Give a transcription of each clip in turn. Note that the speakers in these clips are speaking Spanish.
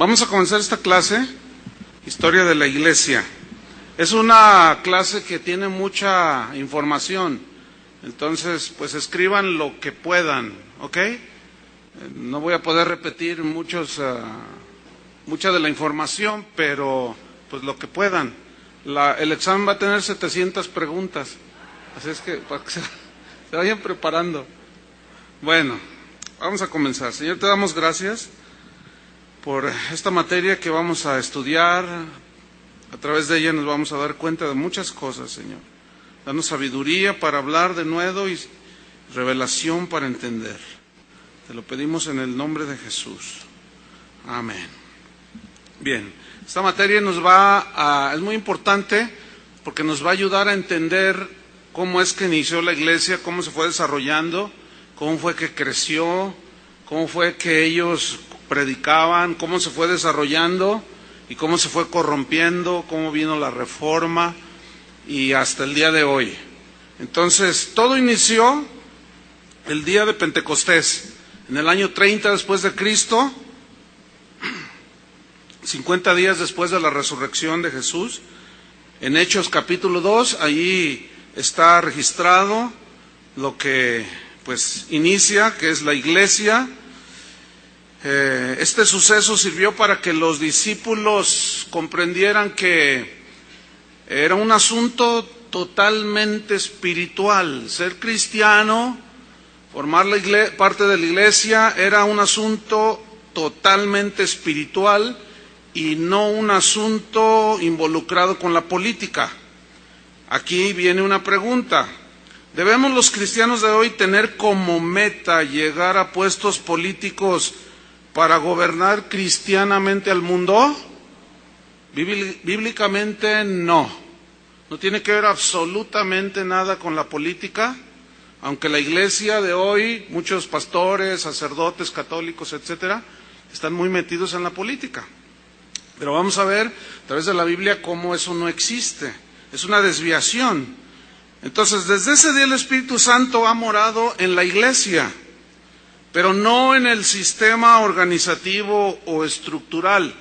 Vamos a comenzar esta clase, Historia de la Iglesia. Es una clase que tiene mucha información, entonces pues escriban lo que puedan, ¿ok? No voy a poder repetir mucha de la información, pero pues lo que puedan. El examen va a tener 700 preguntas, así es que para que se vayan preparando. Bueno, vamos a comenzar. Señor, te damos gracias por esta materia que vamos a estudiar. A través de ella nos vamos a dar cuenta de muchas cosas, Señor. Danos sabiduría para hablar de nuevo y revelación para entender. Te lo pedimos en el nombre de Jesús. Amén. Bien, esta materia es muy importante porque nos va a ayudar a entender cómo es que inició la iglesia, cómo se fue desarrollando, cómo fue que creció, cómo fue que ellos predicaban, cómo se fue desarrollando y cómo se fue corrompiendo, cómo vino la reforma y hasta el día de hoy. Entonces, todo inició el día de Pentecostés, en el año 30 después de Cristo, 50 días después de la resurrección de Jesús. En Hechos capítulo 2, allí está registrado lo que pues inicia, que es la iglesia. Este suceso sirvió para que los discípulos comprendieran que era un asunto totalmente espiritual. Ser cristiano, formar parte de la iglesia, era un asunto totalmente espiritual y no un asunto involucrado con la política. Aquí viene una pregunta. ¿Debemos los cristianos de hoy tener como meta llegar a puestos políticos para gobernar cristianamente al mundo? Bíblicamente no. No tiene que ver absolutamente nada con la política, aunque la iglesia de hoy, muchos pastores, sacerdotes, católicos, etcétera, están muy metidos en la política. Pero vamos a ver a través de la Biblia cómo eso no existe. Es una desviación. Entonces, desde ese día el Espíritu Santo ha morado en la iglesia, pero no en el sistema organizativo o estructural,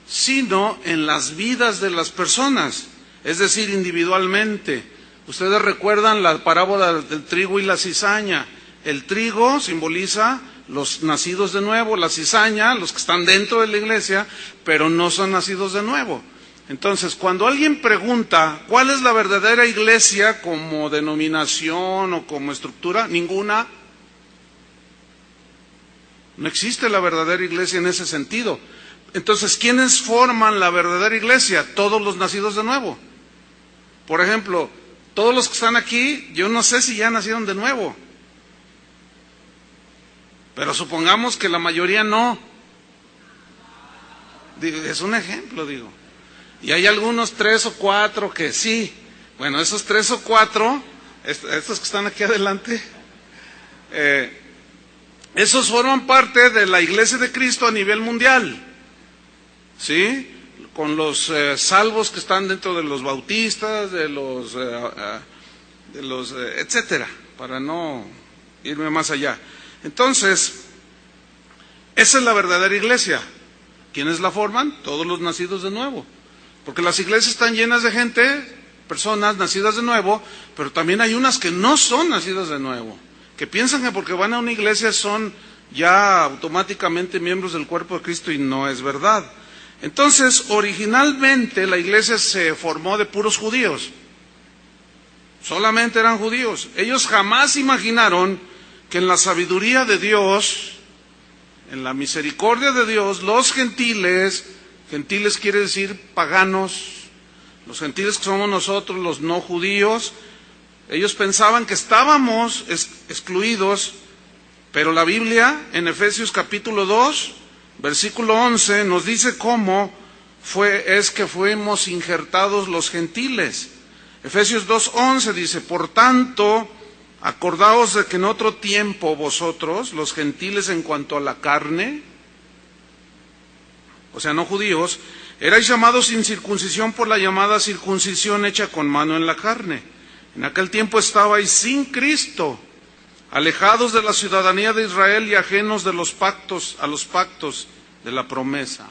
sino en las vidas de las personas, es decir, individualmente. Ustedes recuerdan la parábola del trigo y la cizaña. El trigo simboliza los nacidos de nuevo, la cizaña, los que están dentro de la iglesia, pero no son nacidos de nuevo. Entonces, cuando alguien pregunta ¿cuál es la verdadera iglesia como denominación o como estructura? Ninguna. No existe la verdadera iglesia en ese sentido. Entonces, ¿quiénes forman la verdadera iglesia? Todos los nacidos de nuevo. Por ejemplo, todos los que están aquí, yo no sé si ya nacieron de nuevo. Pero supongamos que la mayoría no. Es un ejemplo, digo. Y hay algunos 3 o 4 que sí. Bueno, esos 3 o 4, estos que están aquí adelante, esos forman parte de la iglesia de Cristo a nivel mundial. ¿Sí? Con los salvos que están dentro de los bautistas, de los etcétera, para no irme más allá. Entonces, esa es la verdadera iglesia. ¿Quiénes la forman? Todos los nacidos de nuevo. Porque las iglesias están llenas de gente, personas nacidas de nuevo, pero también hay unas que no son nacidas de nuevo, que piensan que porque van a una iglesia son ya automáticamente miembros del cuerpo de Cristo, y no es verdad. Entonces, originalmente la iglesia se formó de puros judíos. Solamente eran judíos. Ellos jamás imaginaron que en la sabiduría de Dios, en la misericordia de Dios, los gentiles quiere decir paganos, los gentiles que somos nosotros, los no judíos, ellos pensaban que estábamos excluidos, pero la Biblia en Efesios capítulo 2, versículo 11, nos dice cómo es que fuimos injertados los gentiles. Efesios 2:11 dice: por tanto, acordaos de que en otro tiempo vosotros, los gentiles en cuanto a la carne, o sea, no judíos, erais llamados sin circuncisión por la llamada circuncisión hecha con mano en la carne. En aquel tiempo estabais sin Cristo, alejados de la ciudadanía de Israel y ajenos a los pactos de la promesa,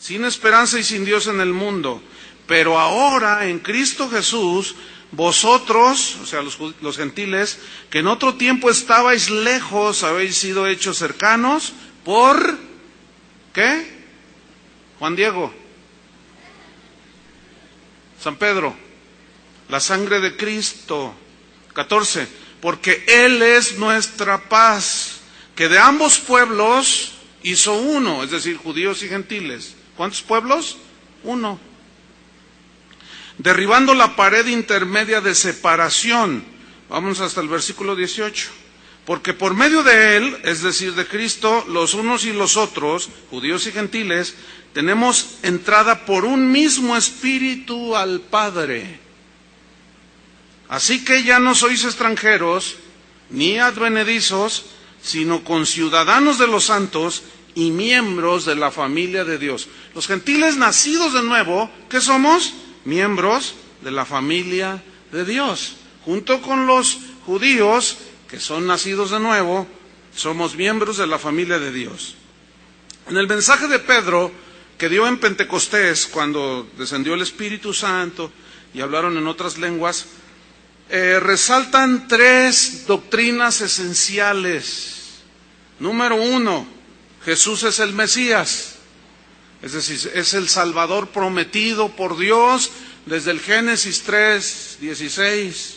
sin esperanza y sin Dios en el mundo. Pero ahora en Cristo Jesús, vosotros, o sea, los gentiles, que en otro tiempo estabais lejos, habéis sido hechos cercanos por, ¿qué? Juan Diego, San Pedro, la sangre de Cristo. 14, porque Él es nuestra paz, que de ambos pueblos hizo uno, es decir, judíos y gentiles. ¿Cuántos pueblos? Uno. Derribando la pared intermedia de separación. Vamos hasta el versículo 18. Porque por medio de Él, es decir, de Cristo, los unos y los otros, judíos y gentiles, tenemos entrada por un mismo espíritu al Padre. Así que ya no sois extranjeros, ni advenedizos, sino conciudadanos de los santos y miembros de la familia de Dios. Los gentiles nacidos de nuevo, ¿qué somos? Miembros de la familia de Dios. Junto con los judíos, que son nacidos de nuevo, somos miembros de la familia de Dios. En el mensaje de Pedro, que dio en Pentecostés, cuando descendió el Espíritu Santo y hablaron en otras lenguas, resaltan 3 doctrinas esenciales. Número 1, Jesús es el Mesías, es decir, es el Salvador prometido por Dios desde el Génesis 3:16.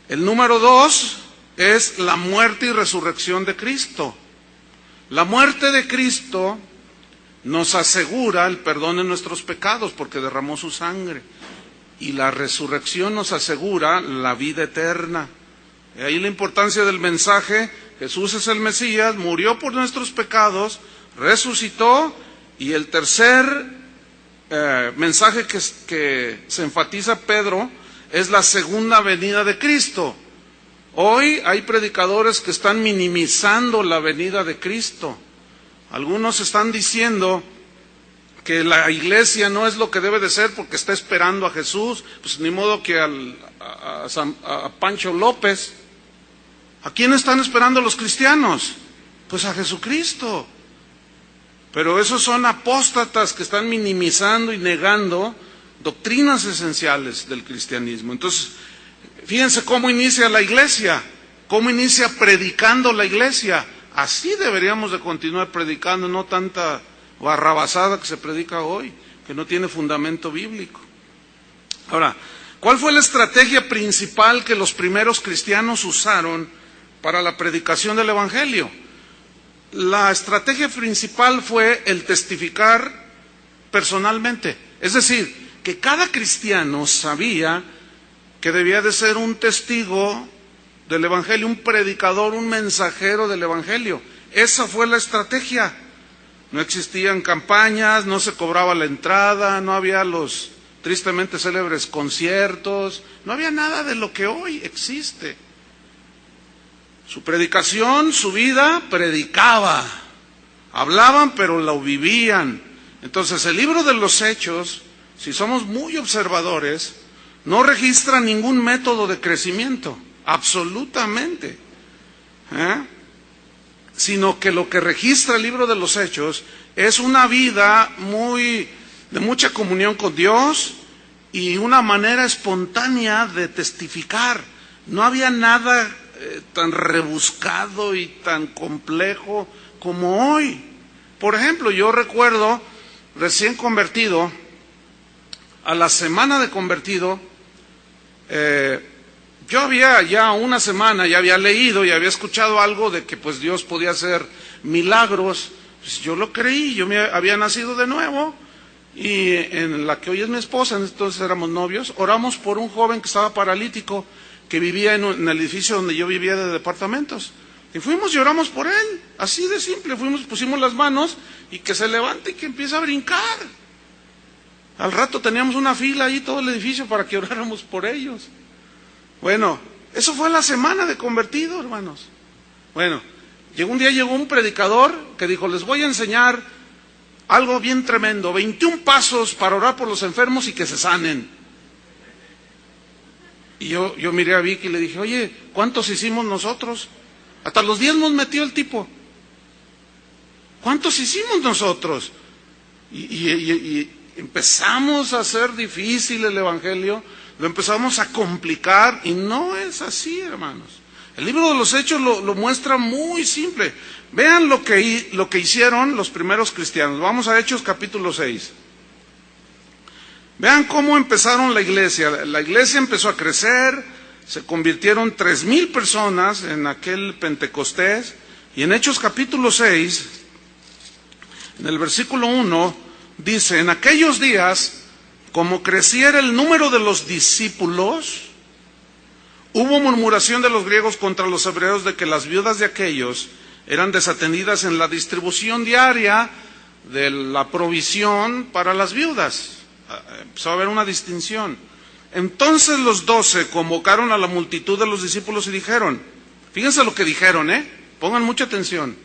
El número 2 es la muerte y resurrección de Cristo. La muerte de Cristo nos asegura el perdón de nuestros pecados porque derramó su sangre. Y la resurrección nos asegura la vida eterna. De ahí la importancia del mensaje: Jesús es el Mesías, murió por nuestros pecados, resucitó. Y el tercer mensaje que se enfatiza Pedro es la segunda venida de Cristo. Hoy hay predicadores que están minimizando la venida de Cristo. Algunos están diciendo que la iglesia no es lo que debe de ser porque está esperando a Jesús, pues ni modo que a Pancho López. ¿A quién están esperando los cristianos? Pues a Jesucristo. Pero esos son apóstatas que están minimizando y negando doctrinas esenciales del cristianismo. Entonces, fíjense cómo inicia la iglesia, cómo inicia predicando la iglesia. Así deberíamos de continuar predicando, no tanta barrabasada que se predica hoy, que no tiene fundamento bíblico. Ahora, ¿cuál fue la estrategia principal que los primeros cristianos usaron para la predicación del Evangelio? La estrategia principal fue el testificar personalmente. Es decir, que cada cristiano sabía que debía de ser un testigo del Evangelio, un predicador, un mensajero del Evangelio. Esa fue la estrategia. No existían campañas, no se cobraba la entrada, no había los tristemente célebres conciertos, no había nada de lo que hoy existe. Su predicación, su vida, predicaba. Hablaban, pero lo vivían. Entonces, el libro de los Hechos, si somos muy observadores, no registra ningún método de crecimiento, absolutamente. Sino que lo que registra el libro de los Hechos es una vida de mucha comunión con Dios y una manera espontánea de testificar. No había nada tan rebuscado y tan complejo como hoy. Por ejemplo, yo recuerdo, recién convertido, a la semana de convertido, yo había ya una semana, ya había leído y había escuchado algo de que pues Dios podía hacer milagros. Pues yo lo creí, yo me había nacido de nuevo y en la que hoy es mi esposa, entonces éramos novios, oramos por un joven que estaba paralítico, que vivía en el edificio donde yo vivía de departamentos. Y fuimos y oramos por él, así de simple, pusimos las manos y que se levante y que empiece a brincar. Al rato teníamos una fila ahí todo el edificio para que oráramos por ellos. Bueno, eso fue la semana de convertido, hermanos. Bueno, un día llegó un predicador que dijo: les voy a enseñar algo bien tremendo, 21 pasos para orar por los enfermos y que se sanen. Y yo miré a Vicky y le dije: oye, ¿cuántos hicimos nosotros? Hasta los 10 nos metió el tipo. ¿Cuántos hicimos nosotros? Y empezamos a hacer difícil el Evangelio, lo empezamos a complicar, y no es así, hermanos. El libro de los Hechos lo muestra muy simple. Vean lo que hicieron los primeros cristianos. Vamos a Hechos capítulo 6. Vean cómo empezaron la iglesia. La iglesia empezó a crecer, se convirtieron 3,000 personas en aquel Pentecostés, y en Hechos capítulo 6, en el versículo 1, dice: en aquellos días, como creciera el número de los discípulos, hubo murmuración de los griegos contra los hebreos de que las viudas de aquellos eran desatendidas en la distribución diaria de la provisión para las viudas. Empezó a haber una distinción. Entonces los 12 convocaron a la multitud de los discípulos y dijeron, fíjense lo que dijeron, pongan mucha atención: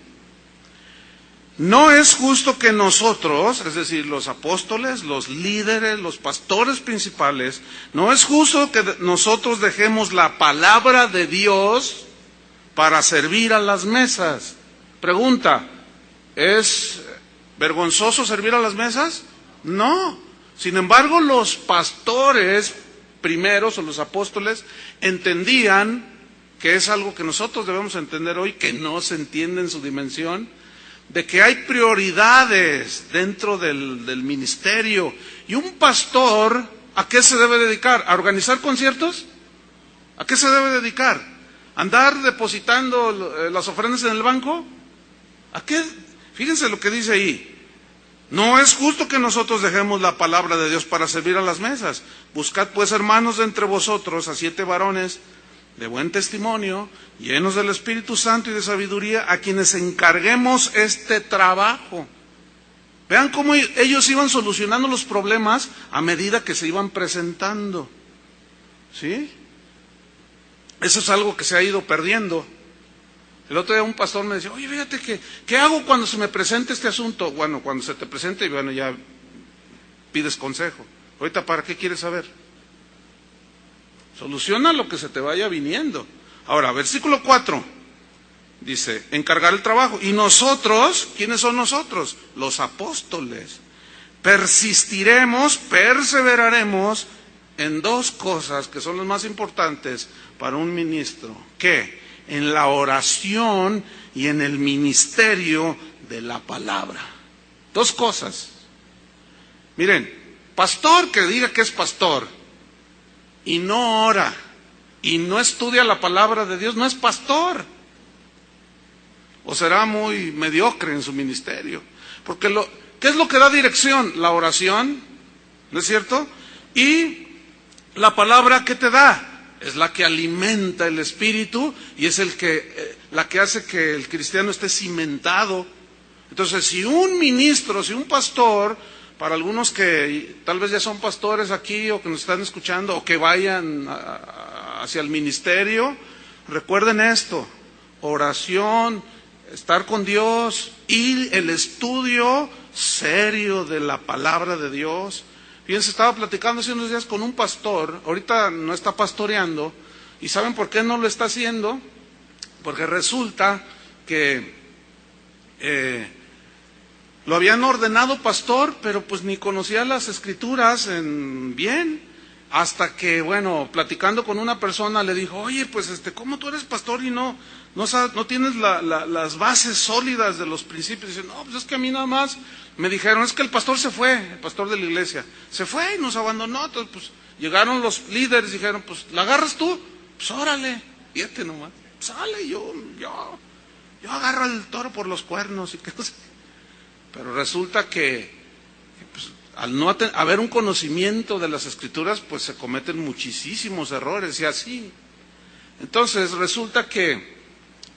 no es justo que nosotros, es decir, los apóstoles, los líderes, los pastores principales, no es justo que nosotros dejemos la palabra de Dios para servir a las mesas. Pregunta, ¿es vergonzoso servir a las mesas? No. Sin embargo, los pastores primeros, o los apóstoles, entendían que es algo que nosotros debemos entender hoy, que no se entiende en su dimensión, de que hay prioridades dentro del ministerio. Y un pastor, ¿a qué se debe dedicar? ¿A organizar conciertos? ¿A qué se debe dedicar? ¿Andar depositando las ofrendas en el banco? ¿A qué? Fíjense lo que dice ahí. No es justo que nosotros dejemos la palabra de Dios para servir a las mesas. Buscad pues, hermanos, de entre vosotros a 7 varones de buen testimonio, llenos del Espíritu Santo y de sabiduría, a quienes encarguemos este trabajo. Vean cómo ellos iban solucionando los problemas a medida que se iban presentando. ¿Sí? Eso es algo que se ha ido perdiendo. El otro día un pastor me decía, oye, fíjate que, ¿qué hago cuando se me presente este asunto? Bueno, cuando se te presente, bueno, ya pides consejo. Ahorita, ¿para qué quieres saber? Soluciona lo que se te vaya viniendo. Ahora, versículo 4, dice, encargar el trabajo. Y nosotros, ¿quiénes son nosotros? Los apóstoles. Persistiremos, perseveraremos en 2 cosas que son las más importantes para un ministro. ¿Qué? En la oración y en el ministerio de la palabra. 2 cosas. Miren, pastor que diga que es pastor y no ora y no estudia la palabra de Dios, no es pastor. O será muy mediocre en su ministerio. Porque ¿qué es lo que da dirección? La oración, ¿no es cierto? Y la palabra, ¿qué te da? Es la que alimenta el espíritu y es la que hace que el cristiano esté cimentado. Entonces, si un ministro, si un pastor, para algunos que tal vez ya son pastores aquí o que nos están escuchando o que vayan hacia el ministerio, recuerden esto: oración, estar con Dios y el estudio serio de la palabra de Dios. Fíjense, estaba platicando hace unos días con un pastor, ahorita no está pastoreando, y ¿saben por qué no lo está haciendo? Porque resulta que lo habían ordenado pastor, pero pues ni conocía las escrituras bien, hasta que, bueno, platicando con una persona le dijo, oye, pues ¿cómo tú eres pastor y no tienes las bases sólidas de los principios? Y dice, no, pues es que a mí nada más me dijeron, es que el pastor se fue, el pastor de la iglesia, se fue y nos abandonó. Entonces, pues, llegaron los líderes y dijeron, pues, ¿la agarras tú? Pues, órale, fíjate nomás, sale, yo agarro al toro por los cuernos y qué no sé. Pero resulta que pues, al no haber un conocimiento de las escrituras, pues se cometen muchísimos errores y así. Entonces, resulta que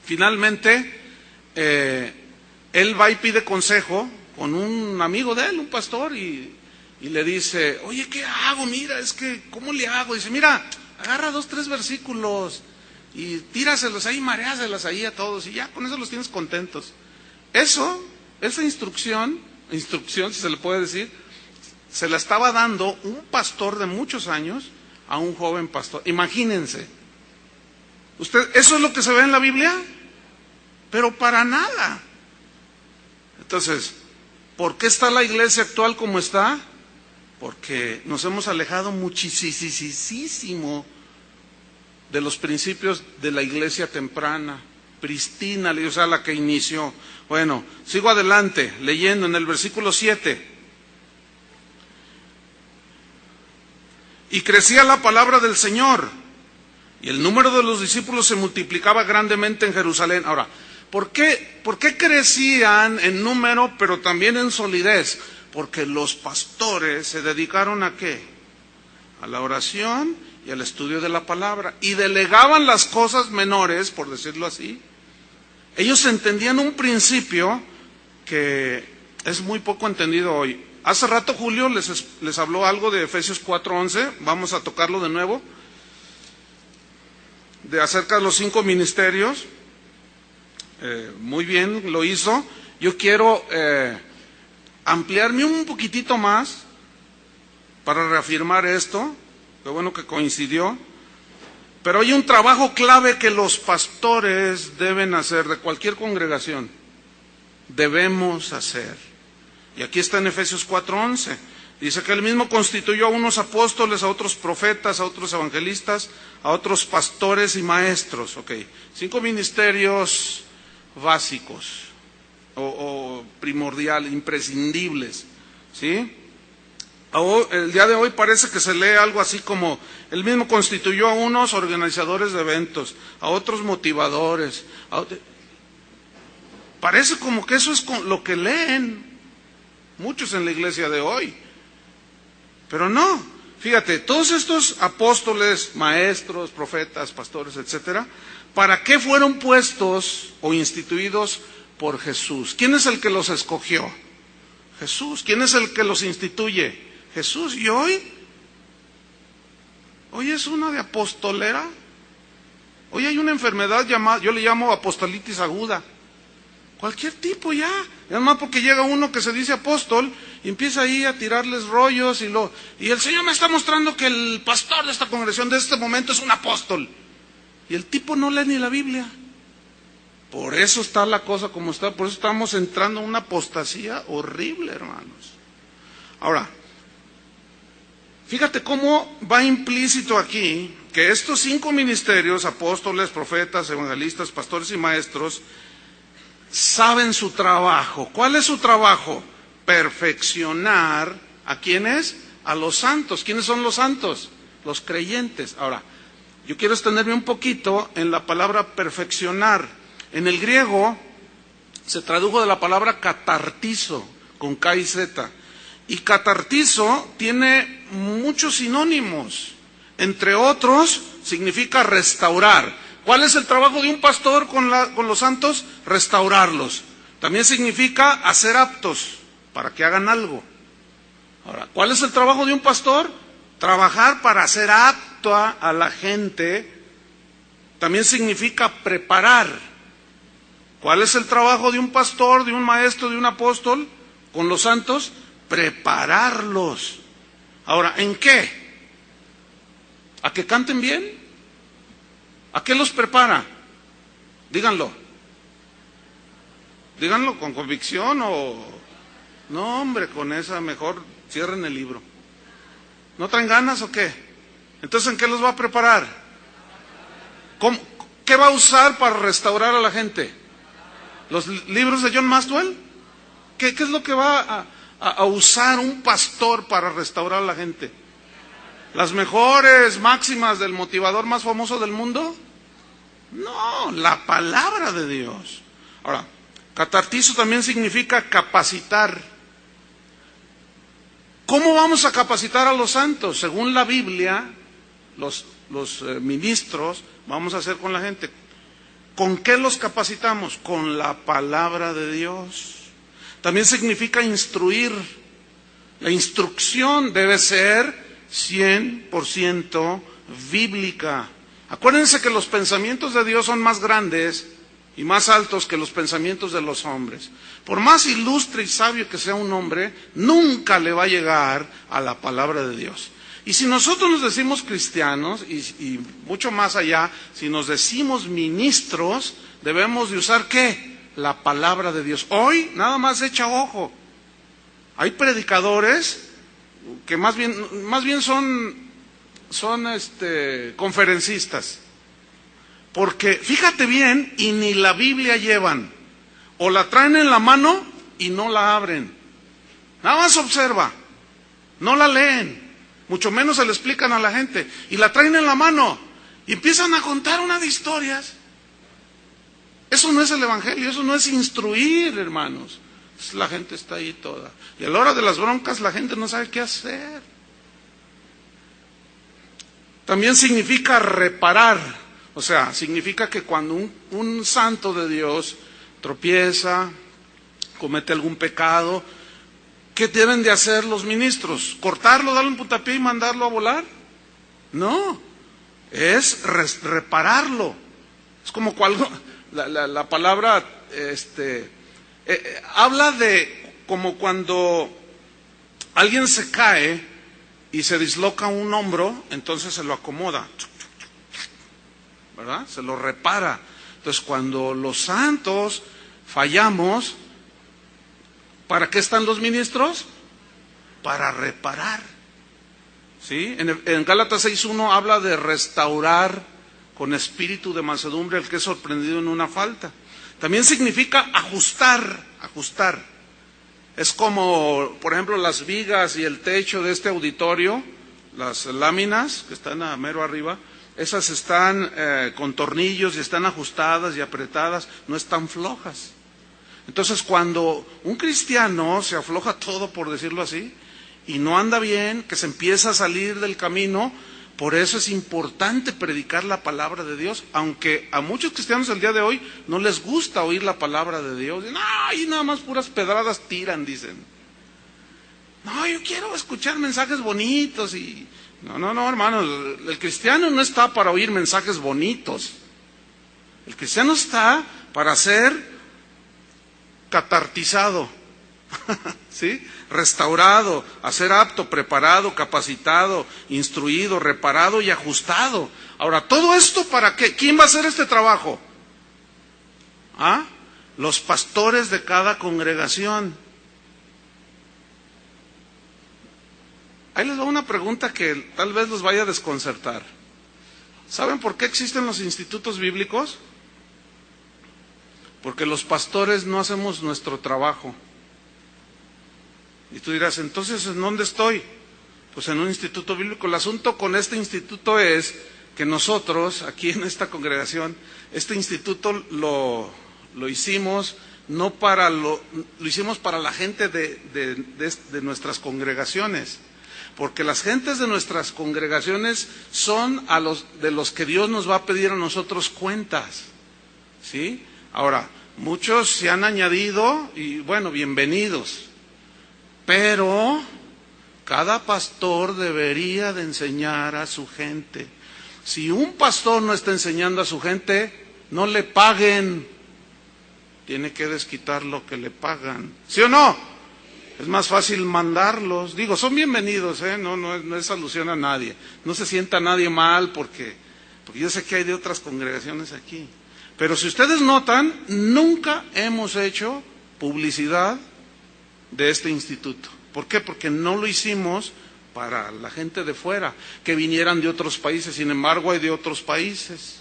finalmente él va y pide consejo con un amigo de él, un pastor, y le dice, oye, ¿qué hago? Mira, es que, ¿cómo le hago? Dice, mira, agarra 2, 3 versículos y tíraselos ahí, mareáselos ahí a todos y ya, con eso los tienes contentos. Esa instrucción, si se le puede decir, se la estaba dando un pastor de muchos años a un joven pastor. Imagínense. ¿Eso es lo que se ve en la Biblia? Pero para nada. Entonces, ¿Por qué está la iglesia actual como está? Porque nos hemos alejado muchísimo de los principios de la iglesia temprana, pristina, o sea, la que inició. Bueno, sigo adelante, leyendo en el versículo 7. Y crecía la palabra del Señor, y el número de los discípulos se multiplicaba grandemente en Jerusalén. Ahora, ¿por qué crecían en número, pero también en solidez? Porque los pastores se dedicaron ¿a qué? A la oración y al estudio de la palabra, y delegaban las cosas menores, por decirlo así. Ellos entendían un principio que es muy poco entendido hoy. Hace rato Julio les habló algo de Efesios 4:11, vamos a tocarlo de nuevo, de acerca de los 5 ministerios. Muy bien, lo hizo. Yo quiero ampliarme un poquitito más para reafirmar esto. Qué bueno que coincidió. Pero hay un trabajo clave que los pastores deben hacer, de cualquier congregación. Debemos hacer. Y aquí está en Efesios 4:11. Dice que él mismo constituyó a unos apóstoles, a otros profetas, a otros evangelistas, a otros pastores y maestros. 5 ministerios básicos o primordiales, imprescindibles. ¿Sí? El día de hoy parece que se lee algo así como, él mismo constituyó a unos organizadores de eventos, a otros motivadores. Parece como que eso es lo que leen muchos en la iglesia de hoy. Pero no, fíjate, todos estos apóstoles, maestros, profetas, pastores, etcétera, ¿para qué fueron puestos o instituidos por Jesús? ¿Quién es el que los escogió? Jesús. ¿Quién es el que los instituye? Jesús. ¿Y hoy es una de apostolera. Hoy hay una enfermedad llamada, yo le llamo apostolitis aguda. Cualquier tipo ya. Y además porque llega uno que se dice apóstol y empieza ahí a tirarles rollos y el Señor me está mostrando que el pastor de esta congregación de este momento es un apóstol. Y el tipo no lee ni la Biblia. Por eso está la cosa como está, por eso estamos entrando en una apostasía horrible, hermanos. Ahora, fíjate cómo va implícito aquí que estos 5 ministerios, apóstoles, profetas, evangelistas, pastores y maestros, saben su trabajo. ¿Cuál es su trabajo? Perfeccionar ¿a quiénes? A los santos. ¿Quiénes son los santos? Los creyentes. Ahora, yo quiero extenderme un poquito en la palabra perfeccionar. En el griego se tradujo de la palabra catartizo, con K y Z. Y catartizo tiene muchos sinónimos. Entre otros, significa restaurar. ¿Cuál es el trabajo de un pastor con los santos? Restaurarlos. También significa hacer aptos para que hagan algo. Ahora, ¿cuál es el trabajo de un pastor? Trabajar para hacer apta a la gente. También significa preparar. ¿Cuál es el trabajo de un pastor, de un maestro, de un apóstol con los santos? Prepararlos. Ahora, ¿en qué? ¿A que canten bien? ¿A qué los prepara? Díganlo. Díganlo con convicción o... No, hombre, con esa mejor cierren el libro. ¿No traen ganas o qué? Entonces, ¿en qué los va a preparar? ¿Qué va a usar para restaurar a la gente? ¿Los libros de John Maxwell? ¿Qué es lo que va a usar un pastor para restaurar a la gente? ¿Las mejores máximas del motivador más famoso del mundo? No, la palabra de Dios. Ahora, catartizo también significa capacitar. ¿Cómo vamos a capacitar a los santos? Según la Biblia, los ministros, vamos a hacer con la gente. ¿Con qué los capacitamos? Con la palabra de Dios. También significa instruir. La instrucción debe ser 100% bíblica. Acuérdense que los pensamientos de Dios son más grandes y más altos que los pensamientos de los hombres. Por más ilustre y sabio que sea un hombre, nunca le va a llegar a la palabra de Dios. Y si nosotros nos decimos cristianos, y mucho más allá, si nos decimos ministros, debemos de usar ¿qué? La palabra de Dios. Hoy nada más echa ojo. Hay predicadores que más bien son conferencistas. Porque fíjate bien, y ni la Biblia llevan. O la traen en la mano y no la abren. Nada más observa. No la leen. Mucho menos se le explican a la gente. Y la traen en la mano. Y empiezan a contar una de historias. Eso no es el Evangelio, eso no es instruir, hermanos. La gente está ahí toda. Y a la hora de las broncas la gente no sabe qué hacer. También significa reparar. O sea, significa que cuando un santo de Dios tropieza, comete algún pecado, ¿qué deben de hacer los ministros? ¿Cortarlo, darle un puntapié y mandarlo a volar? No, es repararlo. Es como cuando la palabra habla de como cuando alguien se cae y se disloca un hombro, entonces se lo acomoda, ¿verdad? Se lo repara. Entonces, cuando los santos fallamos, ¿para qué están los ministros? Para reparar. ¿Sí? En Gálatas 6:1 habla de restaurar con espíritu de mansedumbre al que es sorprendido en una falta. También significa ajustar. Es como, por ejemplo, las vigas y el techo de este auditorio, las láminas que están a mero arriba, esas están con tornillos y están ajustadas y apretadas, no están flojas. Entonces, cuando un cristiano se afloja todo, por decirlo así, y no anda bien, que se empieza a salir del camino, por eso es importante predicar la palabra de Dios, aunque a muchos cristianos el día de hoy no les gusta oír la palabra de Dios. Dicen, ay, nada más puras pedradas tiran, dicen. No, yo quiero escuchar mensajes bonitos y... No, hermanos, el cristiano no está para oír mensajes bonitos. El cristiano está para ser catartizado, ¿sí? Restaurado, a ser apto, preparado, capacitado, instruido, reparado y ajustado. Ahora, ¿todo esto para qué? ¿Quién va a hacer este trabajo? Los pastores de cada congregación. Ahí les va una pregunta que tal vez los vaya a desconcertar. ¿Saben por qué existen los institutos bíblicos? Porque los pastores no hacemos nuestro trabajo. Y tú dirás, entonces, ¿en dónde estoy? Pues en un instituto bíblico. El asunto con este instituto es que nosotros, aquí en esta congregación, este instituto lo hicimos no para lo hicimos para la gente de nuestras congregaciones. Porque las gentes de nuestras congregaciones son de los que Dios nos va a pedir a nosotros cuentas. ¿Sí? Ahora, muchos se han añadido y bueno, bienvenidos. Pero cada pastor debería de enseñar a su gente. Si un pastor no está enseñando a su gente, no le paguen. Tiene que desquitar lo que le pagan. ¿Sí o no? Es más fácil mandarlos. Digo, son bienvenidos, no es alusión a nadie. No se sienta nadie mal porque yo sé que hay de otras congregaciones aquí. Pero si ustedes notan, nunca hemos hecho publicidad de este instituto. ¿Por qué? Porque no lo hicimos para la gente de fuera, que vinieran de otros países. Sin embargo, hay de otros países.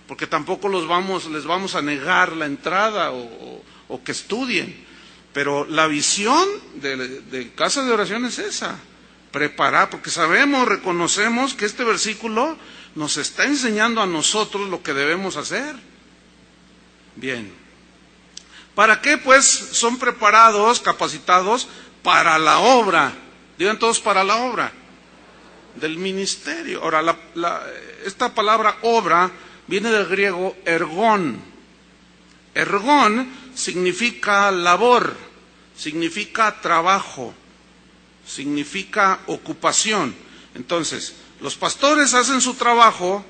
Porque tampoco les vamos a negar la entrada o que estudien. Pero la visión de Casa de Oración es esa, preparar, porque reconocemos que este versículo nos está enseñando a nosotros lo que debemos hacer. Bien. ¿Para qué pues son preparados, capacitados? Para la obra. Digan todos, para la obra del ministerio. Ahora, esta palabra obra viene del griego ergón. Ergón significa labor, significa trabajo, significa ocupación. Entonces, los pastores hacen su trabajo,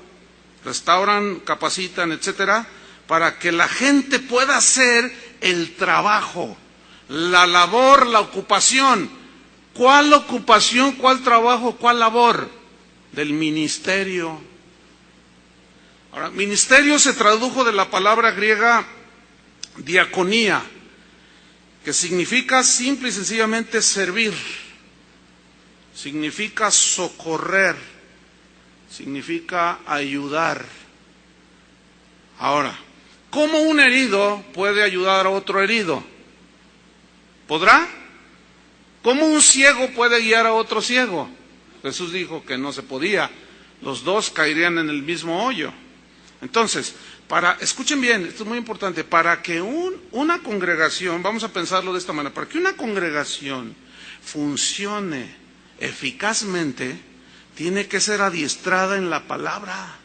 restauran, capacitan, etcétera, para que la gente pueda hacer el trabajo, la labor, la ocupación. ¿Cuál ocupación, cuál trabajo, cuál labor? Del ministerio. Ahora, ministerio se tradujo de la palabra griega diaconía, que significa simple y sencillamente servir, significa socorrer, significa ayudar. Ahora, ¿cómo un herido puede ayudar a otro herido? ¿Podrá? ¿Cómo un ciego puede guiar a otro ciego? Jesús dijo que no se podía. Los dos caerían en el mismo hoyo. Entonces, escuchen bien, esto es muy importante, para que una congregación, vamos a pensarlo de esta manera, para que una congregación funcione eficazmente, tiene que ser adiestrada en la palabra,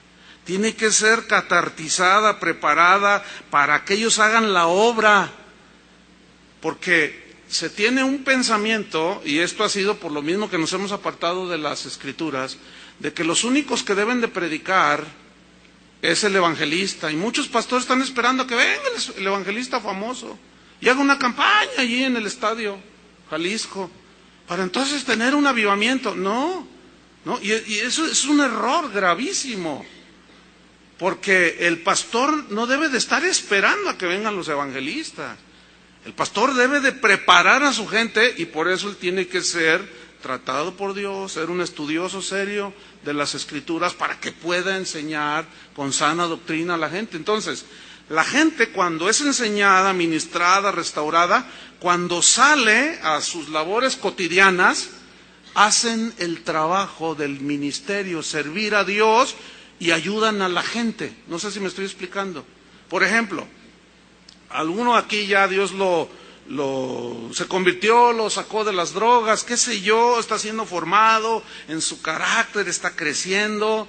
tiene que ser catartizada, preparada para que ellos hagan la obra, porque se tiene un pensamiento, y esto ha sido por lo mismo que nos hemos apartado de las Escrituras, de que los únicos que deben de predicar es el evangelista, y muchos pastores están esperando que venga el evangelista famoso y haga una campaña allí en el estadio Jalisco, para entonces tener un avivamiento. No, y eso es un error gravísimo, porque el pastor no debe de estar esperando a que vengan los evangelistas. El pastor debe de preparar a su gente, y por eso él tiene que ser tratado por Dios, ser un estudioso serio de las Escrituras para que pueda enseñar con sana doctrina a la gente. Entonces, la gente cuando es enseñada, ministrada, restaurada, cuando sale a sus labores cotidianas, hacen el trabajo del ministerio, servir a Dios y ayudan a la gente. No sé si me estoy explicando. Por ejemplo, alguno aquí ya Dios se convirtió, lo sacó de las drogas, qué sé yo, está siendo formado en su carácter, está creciendo,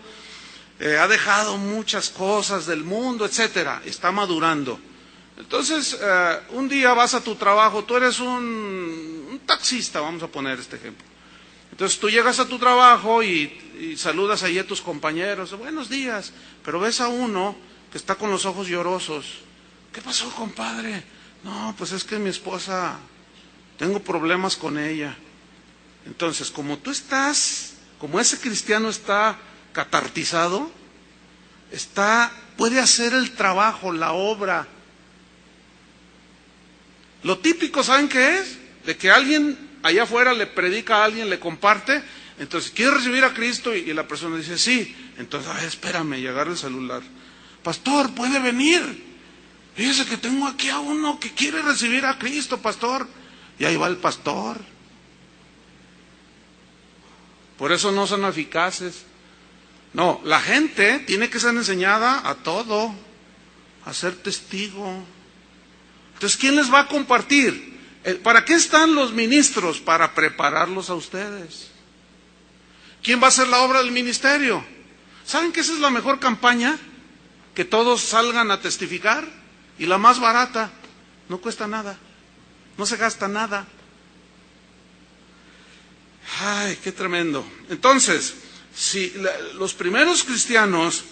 ha dejado muchas cosas del mundo, etcétera, está madurando. Entonces, un día vas a tu trabajo, tú eres un taxista, vamos a poner este ejemplo. Entonces tú llegas a tu trabajo y saludas ahí a tus compañeros, buenos días, pero ves a uno que está con los ojos llorosos. ¿Qué pasó, compadre? No, pues es que mi esposa, tengo problemas con ella. Entonces, como ese cristiano está catartizado, puede hacer el trabajo, la obra. Lo típico, ¿saben qué es? De que alguien allá afuera le predica a alguien, le comparte, entonces, ¿quiere recibir a Cristo? Y la persona dice, sí. Entonces, espérame, y agarra el celular. Pastor, ¿puede venir? Fíjese que tengo aquí a uno que quiere recibir a Cristo, pastor. Y ahí va el pastor. Por eso no son eficaces. No, la gente tiene que ser enseñada a todo, a ser testigo. Entonces, ¿quién les va a compartir? ¿Para qué están los ministros? Para prepararlos a ustedes. ¿Quién va a hacer la obra del ministerio? ¿Saben que esa es la mejor campaña? Que todos salgan a testificar. Y la más barata, no cuesta nada, no se gasta nada. Ay, qué tremendo. Entonces, si los primeros cristianos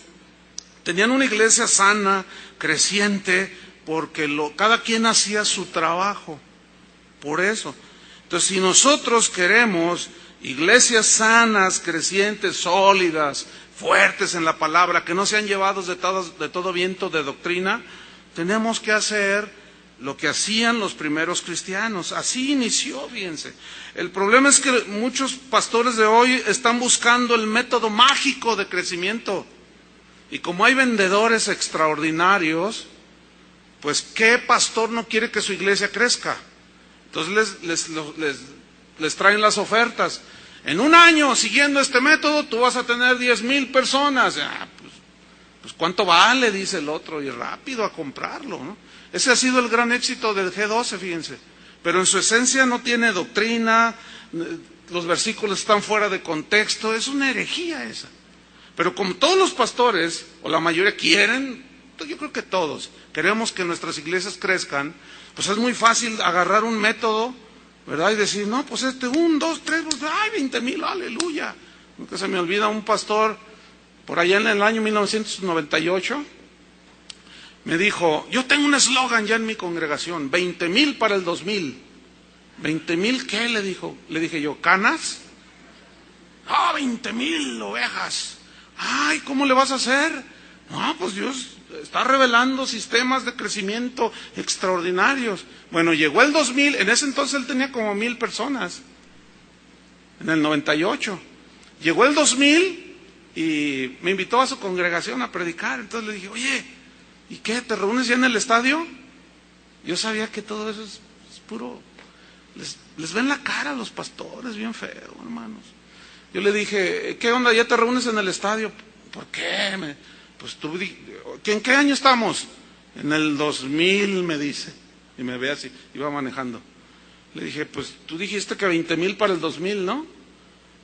tenían una iglesia sana, creciente, porque cada quien hacía su trabajo. Por eso. Entonces, si nosotros queremos iglesias sanas, crecientes, sólidas, fuertes en la palabra, que no sean llevados de todo viento de doctrina, tenemos que hacer lo que hacían los primeros cristianos. Así inició, fíjense. El problema es que muchos pastores de hoy están buscando el método mágico de crecimiento. Y como hay vendedores extraordinarios, pues ¿qué pastor no quiere que su iglesia crezca? Entonces les traen las ofertas. En un año, siguiendo este método, tú vas a tener 10,000 personas. Pues ¿cuánto vale? Dice el otro, y rápido a comprarlo, ¿no? Ese ha sido el gran éxito del G12, fíjense. Pero en su esencia no tiene doctrina, los versículos están fuera de contexto, es una herejía esa. Pero como todos los pastores, o la mayoría quieren, yo creo que todos, queremos que nuestras iglesias crezcan, pues es muy fácil agarrar un método, ¿verdad? Y decir, no, pues 1, 2, 3, 20,000, aleluya. Nunca se me olvida un pastor, por allá en el año 1998, me dijo, yo tengo un eslogan ya en mi congregación, 20,000 para el 2000. ¿20,000 qué? Le dije yo, ¿canas? No, 20,000 ovejas. Ay, ¿cómo le vas a hacer? No, pues Dios, está revelando sistemas de crecimiento extraordinarios. Bueno, llegó el 2000, en ese entonces él tenía como 1000 personas, en el 98. Llegó el 2000 y me invitó a su congregación a predicar. Entonces le dije, oye, ¿y qué? ¿Te reúnes ya en el estadio? Yo sabía que todo eso es puro... Les ven la cara a los pastores bien feo, hermanos. Yo le dije, ¿qué onda? ¿Ya te reúnes en el estadio? ¿Por qué? Pues tú, ¿en qué año estamos? En el 2000, me dice. Y me ve así, iba manejando. Le dije, pues tú dijiste que 20,000 para el 2000, ¿no?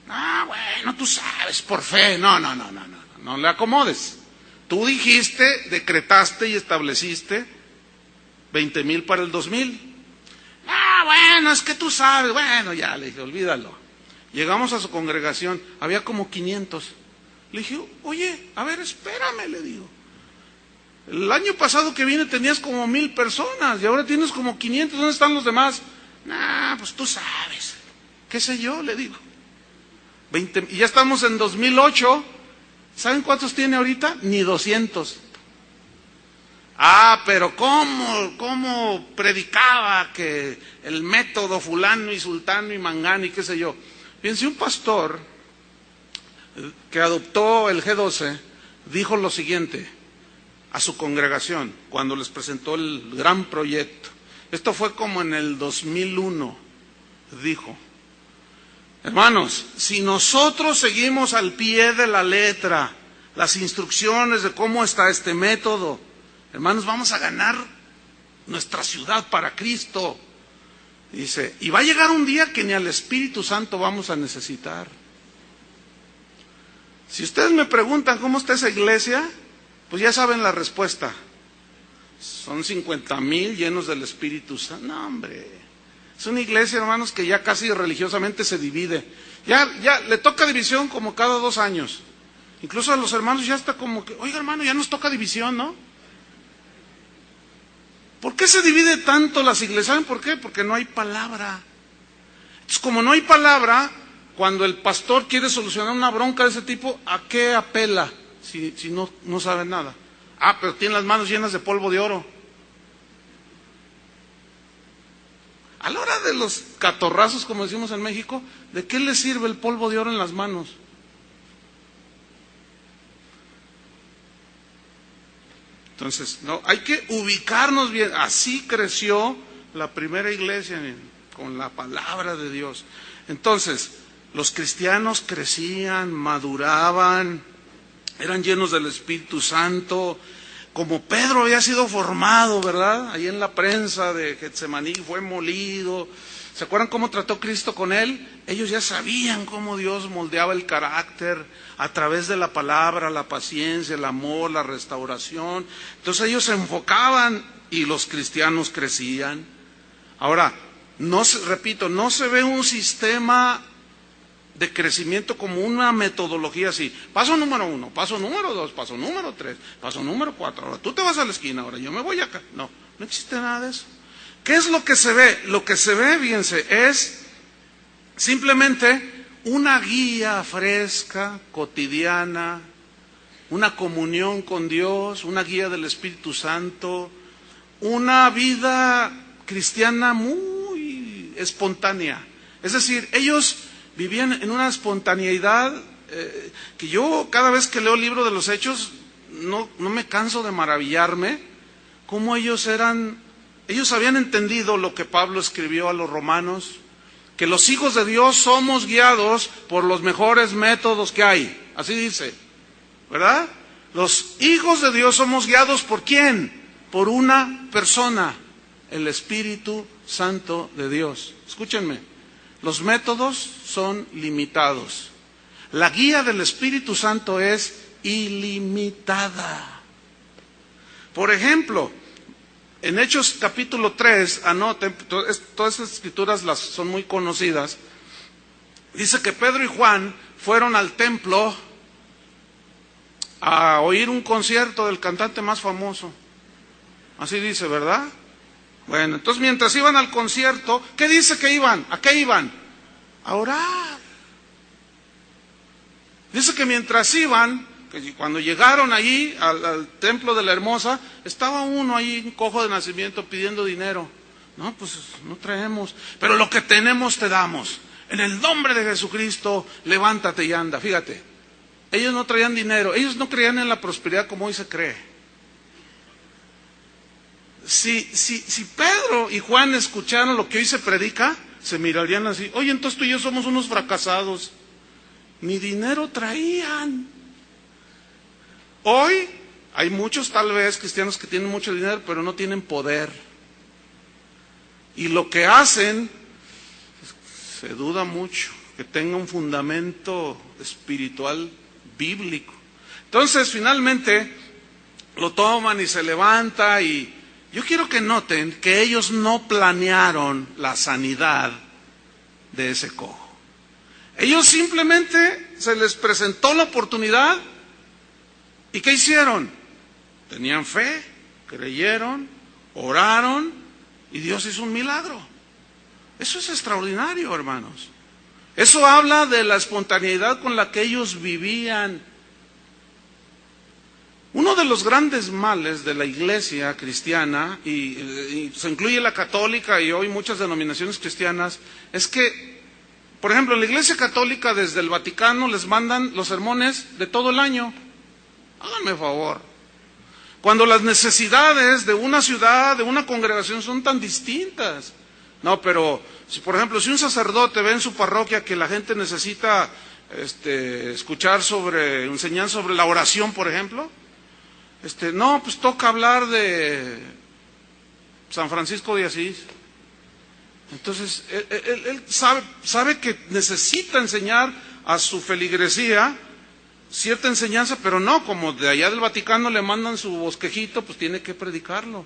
Ah, bueno, tú sabes, por fe. No le acomodes. Tú dijiste, decretaste y estableciste 20,000 para el 2000. Ah, bueno, es que tú sabes. Bueno, ya, le dije, olvídalo. Llegamos a su congregación, había como 500. Le dije, oye, a ver, espérame, le digo. El año pasado que vine tenías como 1000 personas y ahora tienes como 500, ¿dónde están los demás? Nah, pues tú sabes. ¿Qué sé yo? Le digo. 20, y ya estamos en 2008. ¿Saben cuántos tiene ahorita? Ni 200. Ah, pero ¿cómo predicaba que el método fulano y sultano y mangano y qué sé yo? Fíjense, un pastor que adoptó el G12 dijo lo siguiente a su congregación cuando les presentó el gran proyecto. Esto fue como en el 2001. Dijo, hermanos, si nosotros seguimos al pie de la letra las instrucciones de cómo está este método, hermanos, vamos a ganar nuestra ciudad para Cristo. Dice, y va a llegar un día que ni al Espíritu Santo vamos a necesitar. Si ustedes me preguntan cómo está esa iglesia, pues ya saben la respuesta. Son 50,000 llenos del Espíritu Santo. No, hombre. Es una iglesia, hermanos, que ya casi religiosamente se divide. Ya le toca división como cada 2 años. Incluso a los hermanos ya está como que, oiga, hermano, ya nos toca división, ¿no? ¿Por qué se divide tanto las iglesias? ¿Saben por qué? Porque no hay palabra. Entonces, como no hay palabra, cuando el pastor quiere solucionar una bronca de ese tipo, ¿a qué apela? Si no sabe nada. Ah, pero tiene las manos llenas de polvo de oro. A la hora de los catorrazos, como decimos en México, ¿de qué le sirve el polvo de oro en las manos? Entonces, no, hay que ubicarnos bien. Así creció la primera iglesia, con la palabra de Dios. Entonces, los cristianos crecían, maduraban, eran llenos del Espíritu Santo. Como Pedro había sido formado, ¿verdad? Ahí en la prensa de Getsemaní fue molido. ¿Se acuerdan cómo trató Cristo con él? Ellos ya sabían cómo Dios moldeaba el carácter a través de la palabra, la paciencia, el amor, la restauración. Entonces ellos se enfocaban y los cristianos crecían. Ahora, repito, no se ve un sistema de crecimiento como una metodología así. Paso número 1, paso número 2, paso número 3, paso número 4. Ahora tú te vas a la esquina, ahora yo me voy acá. No existe nada de eso. ¿Qué es lo que se ve? Lo que se ve, fíjense, es simplemente una guía fresca, cotidiana, una comunión con Dios, una guía del Espíritu Santo, una vida cristiana muy espontánea. Es decir, ellos vivían en una espontaneidad que yo cada vez que leo el libro de los Hechos no me canso de maravillarme cómo ellos habían entendido lo que Pablo escribió a los romanos, que los hijos de Dios somos guiados por los mejores métodos que hay. Así dice, ¿verdad? Los hijos de Dios somos guiados ¿por quién? Por una persona, el Espíritu Santo de Dios. Escúchenme, los métodos son limitados. La guía del Espíritu Santo es ilimitada. Por ejemplo, en Hechos capítulo 3, anoten, todas estas escrituras son muy conocidas. Dice que Pedro y Juan fueron al templo a oír un concierto del cantante más famoso. Así dice, ¿verdad? Bueno, entonces mientras iban al concierto, ¿qué dice que iban? ¿A qué iban? A orar. Dice que mientras iban, Que cuando llegaron allí al templo de la Hermosa, estaba uno ahí, un cojo de nacimiento, pidiendo dinero. No, pues no traemos, pero lo que tenemos te damos. En el nombre de Jesucristo, levántate y anda. Fíjate, ellos no traían dinero, ellos no creían en la prosperidad como hoy se cree. Si Pedro y Juan escucharan lo que hoy se predica, se mirarían así: oye, entonces tú y yo somos unos fracasados. Ni dinero traían. Hoy hay muchos, tal vez, cristianos que tienen mucho dinero, pero no tienen poder. Y lo que hacen, se duda mucho que tenga un fundamento espiritual bíblico. Entonces, finalmente, lo toman y se levanta, y yo quiero que noten que ellos no planearon la sanidad de ese cojo. Ellos simplemente se les presentó la oportunidad. ¿Y qué hicieron? Tenían fe, creyeron, oraron, y Dios hizo un milagro. Eso es extraordinario, hermanos. Eso habla de la espontaneidad con la que ellos vivían. Uno de los grandes males de la iglesia cristiana, y se incluye la católica y hoy muchas denominaciones cristianas, es que, por ejemplo, en la iglesia católica desde el Vaticano les mandan los sermones de todo el año. Háganme favor. Cuando las necesidades de una ciudad, de una congregación son tan distintas. No, pero, por ejemplo, si un sacerdote ve en su parroquia que la gente necesita escuchar enseñar sobre la oración, por ejemplo, no, pues toca hablar de San Francisco de Asís. Entonces, él sabe que necesita enseñar a su feligresía cierta enseñanza, pero no, como de allá del Vaticano le mandan su bosquejito, pues tiene que predicarlo.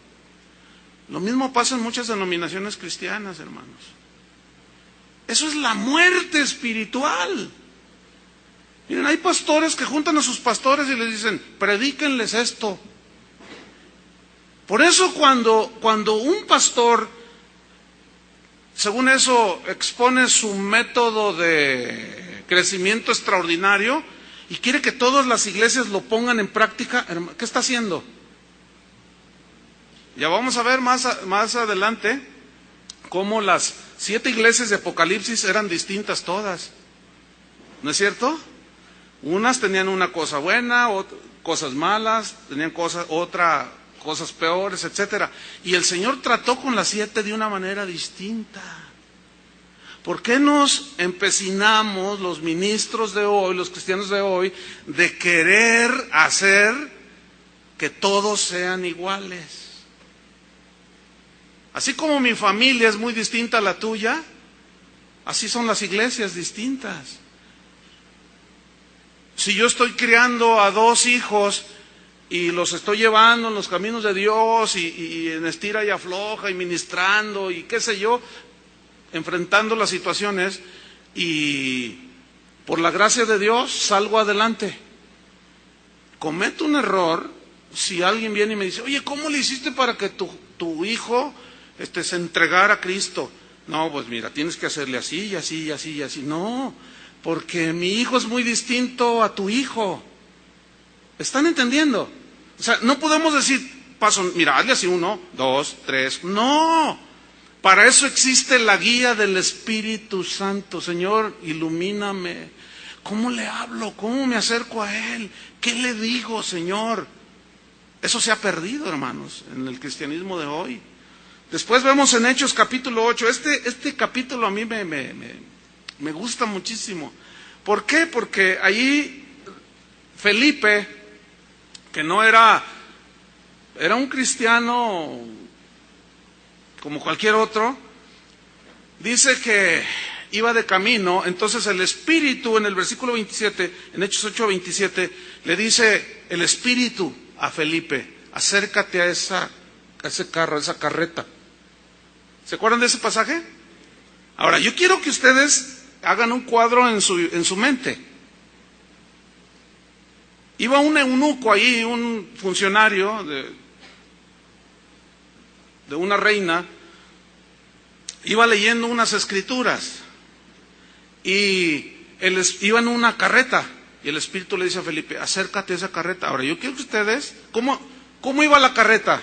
Lo mismo pasa en muchas denominaciones cristianas, hermanos. Eso es la muerte espiritual. Miren, hay pastores que juntan a sus pastores y les dicen: predíquenles esto. Por eso cuando un pastor, según eso, expone su método de crecimiento extraordinario y quiere que todas las iglesias lo pongan en práctica, ¿qué está haciendo? Ya vamos a ver más adelante cómo las 7 iglesias de Apocalipsis eran distintas todas. ¿No es cierto? Unas tenían una cosa buena, cosas malas, tenían cosas peores, etcétera. Y el Señor trató con las 7 de una manera distinta. ¿Por qué nos empecinamos los ministros de hoy, los cristianos de hoy, de querer hacer que todos sean iguales? Así como mi familia es muy distinta a la tuya, así son las iglesias distintas. Si yo estoy criando a 2 hijos y los estoy llevando en los caminos de Dios y en estira y afloja y ministrando y qué sé yo, enfrentando las situaciones, y por la gracia de Dios salgo adelante. Cometo un error si alguien viene y me dice: oye, ¿cómo le hiciste para que tu hijo se entregara a Cristo? No, pues mira, tienes que hacerle así y así y así y así. No, porque mi hijo es muy distinto a tu hijo. ¿Están entendiendo? O sea, no podemos decir, mira, hazle así 1, 2, 3. No. Para eso existe la guía del Espíritu Santo. Señor, ilumíname. ¿Cómo le hablo? ¿Cómo me acerco a Él? ¿Qué le digo, Señor? Eso se ha perdido, hermanos, en el cristianismo de hoy. Después vemos en Hechos capítulo 8. Este capítulo a mí me gusta muchísimo. ¿Por qué? Porque allí Felipe, que no era un cristiano como cualquier otro, dice que iba de camino. Entonces el Espíritu, en el versículo 27, en Hechos 8, 27, le dice el Espíritu a Felipe: acércate a ese carro, a esa carreta. ¿Se acuerdan de ese pasaje? Ahora, yo quiero que ustedes hagan un cuadro en su mente. Iba un eunuco ahí, un funcionario de una reina, iba leyendo unas escrituras y iba en una carreta, y Y el Espíritu le dice a Felipe, acércate a esa carreta. Ahora, yo quiero que ustedes, ¿cómo iba la carreta?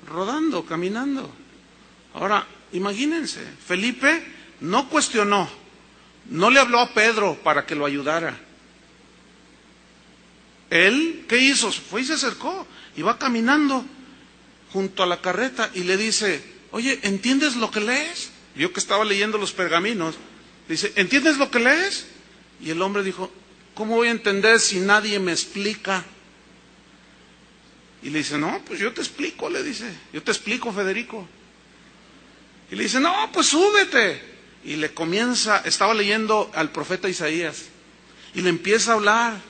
Rodando, caminando. Ahora, imagínense, Felipe no cuestionó, no le habló a Pedro para que lo ayudara. Él, ¿qué hizo? Fue y se acercó, iba caminando junto a la carreta y le dice, oye, ¿entiendes lo que lees? Vio que estaba leyendo los pergaminos. Dice, ¿entiendes lo que lees? Y el hombre dijo, ¿cómo voy a entender si nadie me explica? Y le dice, no, pues yo te explico, le dice, yo te explico, Federico. Y le dice, no, pues súbete. Y le comienza, estaba leyendo al profeta Isaías, y le empieza a hablar,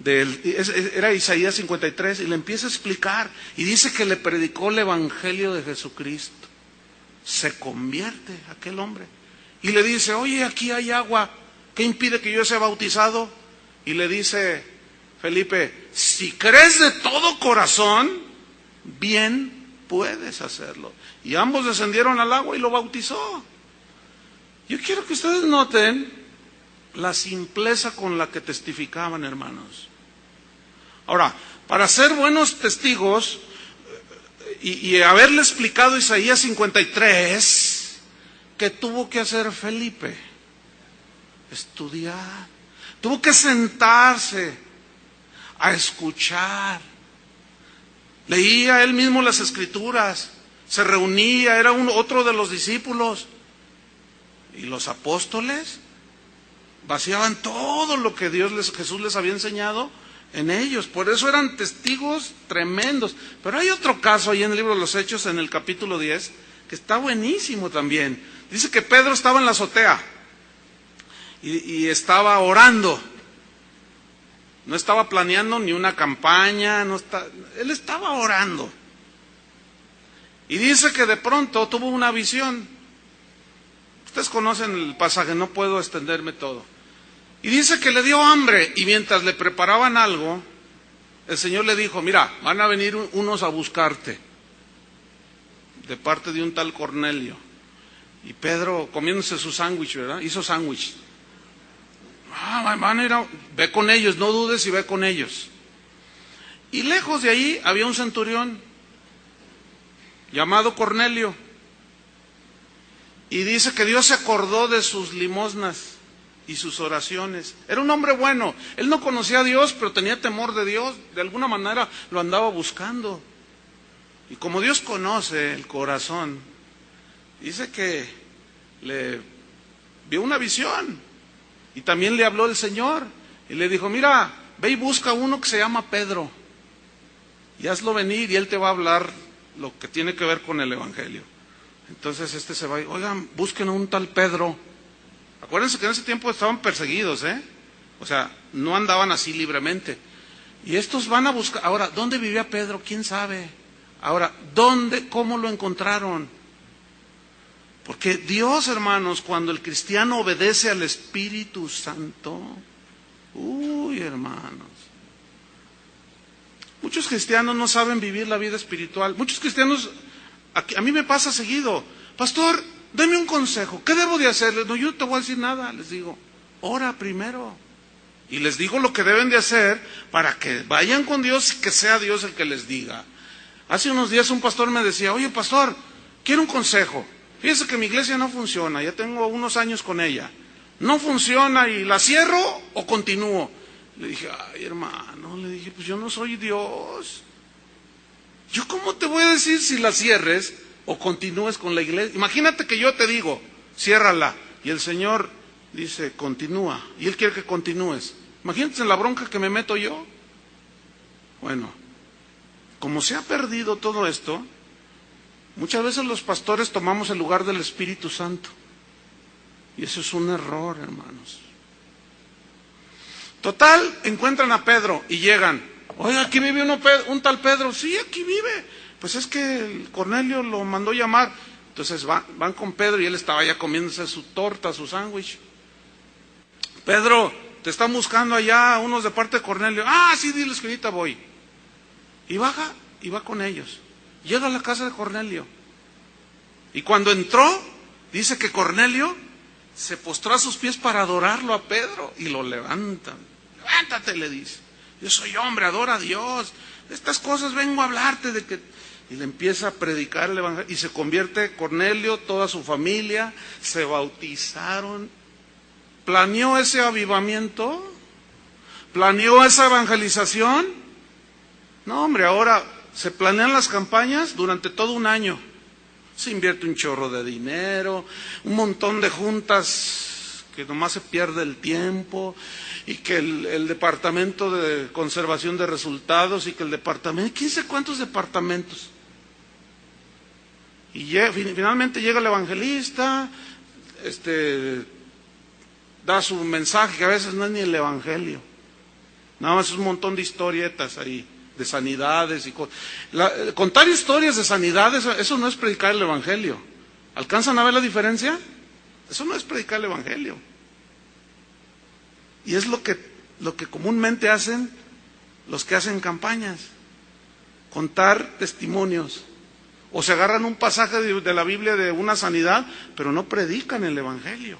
era Isaías 53, y le empieza a explicar, y dice que le predicó el evangelio de Jesucristo. Se convierte aquel hombre, y le dice, oye, aquí hay agua, ¿qué impide que yo sea bautizado? Y le dice Felipe, si crees de todo corazón, bien puedes hacerlo. Y ambos descendieron al agua y lo bautizó. Yo quiero que ustedes noten la simpleza con la que testificaban, hermanos. Ahora, para ser buenos testigos y haberle explicado Isaías 53, ¿qué tuvo que hacer Felipe? Estudiar. Tuvo que sentarse a escuchar. Leía él mismo las Escrituras, se reunía, era otro de los discípulos. Y los apóstoles vaciaban todo lo que Jesús les había enseñado en ellos. Por eso eran testigos tremendos. Pero hay otro caso ahí en el libro de los Hechos, en el capítulo 10, que está buenísimo también. Dice que Pedro estaba en la azotea y estaba orando. No estaba planeando ni una campaña, él estaba orando. Y dice que de pronto tuvo una visión. Ustedes conocen el pasaje, no puedo extenderme todo. Y dice que le dio hambre, y mientras le preparaban algo, el Señor le dijo, mira, van a venir unos a buscarte, de parte de un tal Cornelio. Y Pedro, comiéndose su sándwich, ¿verdad? Hizo sándwich. Van a ir ve con ellos, no dudes y ve con ellos. Y lejos de ahí había un centurión llamado Cornelio. Y dice que Dios se acordó de sus limosnas y sus oraciones. Era un hombre bueno. Él no conocía a Dios, pero tenía temor de Dios. De alguna manera lo andaba buscando. Y como Dios conoce el corazón, dice que le vio una visión. Y también le habló el Señor. Y le dijo, mira, ve y busca uno que se llama Pedro. Y hazlo venir y él te va a hablar lo que tiene que ver con el Evangelio. Entonces se va, oigan, busquen a un tal Pedro. Acuérdense que en ese tiempo estaban perseguidos, o sea, no andaban así libremente. Y estos van a buscar, ahora, ¿dónde vivía Pedro? ¿Quién sabe? Ahora, cómo lo encontraron? Porque Dios, hermanos, cuando el cristiano obedece al Espíritu Santo, hermanos, muchos cristianos no saben vivir la vida espiritual. Muchos cristianos, a mí me pasa seguido, pastor, deme un consejo, ¿qué debo de hacer? No, yo no te voy a decir nada, les digo, ora primero. Y les digo lo que deben de hacer para que vayan con Dios y que sea Dios el que les diga. Hace unos días un pastor me decía, oye pastor, quiero un consejo. Fíjese que mi iglesia no funciona, ya tengo unos años con ella. No funciona y la cierro o continúo. Le dije, ay hermano, le dije, pues yo no soy Dios. ¿Yo cómo te voy a decir si la cierres o continúes con la iglesia? Imagínate que yo te digo, ciérrala, y el Señor dice, continúa, y Él quiere que continúes. Imagínate la bronca que me meto yo. Bueno, como se ha perdido todo esto, muchas veces los pastores tomamos el lugar del Espíritu Santo. Y eso es un error, hermanos. Total, encuentran a Pedro y llegan. Oiga, aquí vive un tal Pedro. Sí, aquí vive. Pues es que el Cornelio lo mandó llamar. Entonces van con Pedro y él estaba ya comiéndose su torta, su sándwich. Pedro, te están buscando allá unos de parte de Cornelio. Ah, sí, diles que ahorita voy. Y baja y va con ellos. Llega a la casa de Cornelio. Y cuando entró, dice que Cornelio se postró a sus pies para adorarlo a Pedro y lo levantan. levántate, le dice. Yo soy hombre, adora a Dios. De estas cosas vengo a hablarte de que... Y le empieza a predicar el evangelio. Y se convierte Cornelio, toda su familia, se bautizaron. ¿Planeó ese avivamiento? ¿Planeó esa evangelización? No, hombre, ahora se planean las campañas durante todo un año. Se invierte un chorro de dinero, un montón de juntas que nomás se pierde el tiempo, y que el departamento de conservación de resultados, y que el departamento, quién sabe cuántos departamentos. Y finalmente llega el evangelista, da su mensaje, que a veces no es ni el evangelio. Nada más es un montón de historietas ahí, de sanidades y cosas. Contar historias de sanidades, eso no es predicar el evangelio. ¿Alcanzan a ver la diferencia? Eso no es predicar el evangelio. Y es lo que comúnmente hacen los que hacen campañas. Contar testimonios. O se agarran un pasaje de la Biblia de una sanidad, pero no predican el evangelio.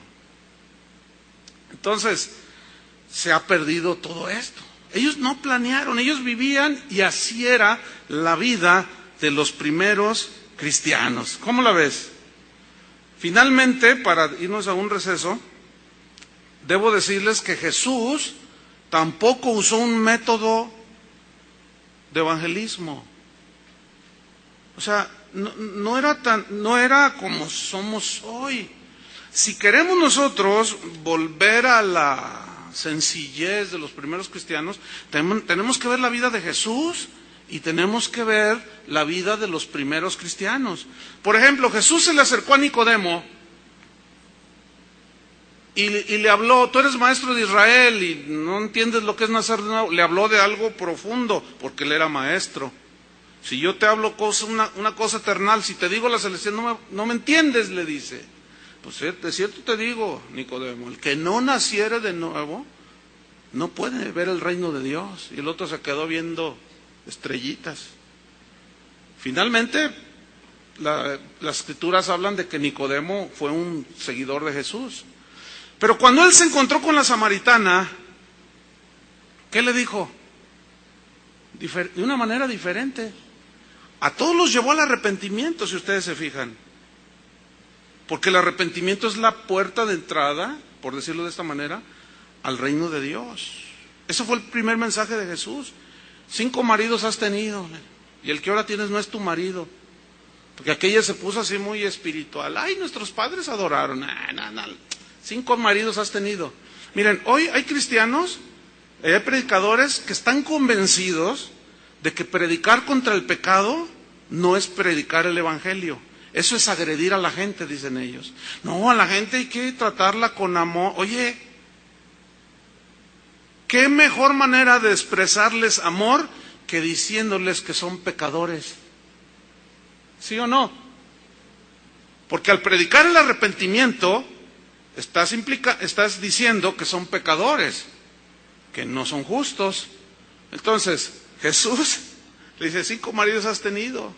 Entonces, se ha perdido todo esto. Ellos no planearon, ellos vivían, y así era la vida de los primeros cristianos. ¿Cómo la ves? Finalmente, para irnos a un receso, debo decirles que Jesús tampoco usó un método de evangelismo. O sea, no era como somos hoy. Si queremos nosotros volver a la sencillez de los primeros cristianos, tenemos que ver la vida de Jesús y tenemos que ver la vida de los primeros cristianos. Por ejemplo, Jesús se le acercó a Nicodemo y le habló: tú eres maestro de Israel y no entiendes lo que es nacer de nuevo. Le habló de algo profundo, porque él era maestro. Si yo te hablo una cosa eternal, si te digo la celestial, no me entiendes, le dice. Pues de cierto te digo, Nicodemo, el que no naciere de nuevo no puede ver el reino de Dios. Y el otro se quedó viendo estrellitas. Finalmente, las escrituras hablan de que Nicodemo fue un seguidor de Jesús. Pero cuando él se encontró con la samaritana, ¿qué le dijo? De una manera diferente. A todos los llevó al arrepentimiento, si ustedes se fijan. Porque el arrepentimiento es la puerta de entrada, por decirlo de esta manera, al reino de Dios. Ese fue el primer mensaje de Jesús. 5 maridos has tenido, y el que ahora tienes no es tu marido. Porque aquella se puso así muy espiritual. Ay, nuestros padres adoraron. 5 maridos has tenido. Miren, hoy hay cristianos, hay predicadores que están convencidos de que predicar contra el pecado no es predicar el evangelio. Eso es agredir a la gente, dicen ellos. No, a la gente hay que tratarla con amor. Oye, ¿qué mejor manera de expresarles amor que diciéndoles que son pecadores? ¿Sí o no? Porque al predicar el arrepentimiento, estás diciendo que son pecadores, que no son justos. Entonces, Jesús le dice: 5 maridos has tenido,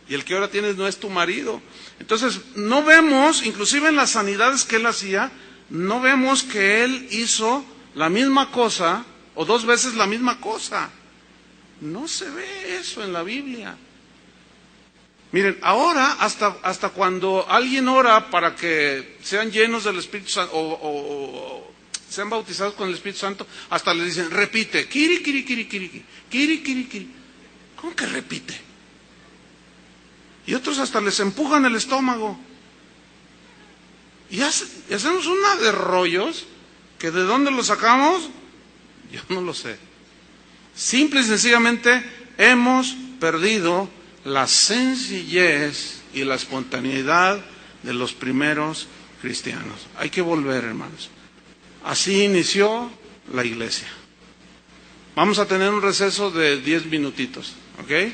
y el que ahora tienes no es tu marido. Entonces, no vemos, inclusive en las sanidades que él hacía, no vemos que él hizo la misma cosa, o 2 veces la misma cosa. No se ve eso en la Biblia. Miren, ahora, hasta cuando alguien ora para que sean llenos del Espíritu Santo, o sean bautizados con el Espíritu Santo, hasta les dicen: repite, kiri, kiri, kiri, kiri, kiri, kiri, kiri. ¿Cómo que repite? Y otros hasta les empujan el estómago. Y hacemos una de rollos, que de dónde los sacamos, yo no lo sé. Simple y sencillamente hemos perdido la sencillez y la espontaneidad de los primeros cristianos. Hay que volver, hermanos. Así inició la iglesia. Vamos a tener un receso de 10 minutitos, ¿ok?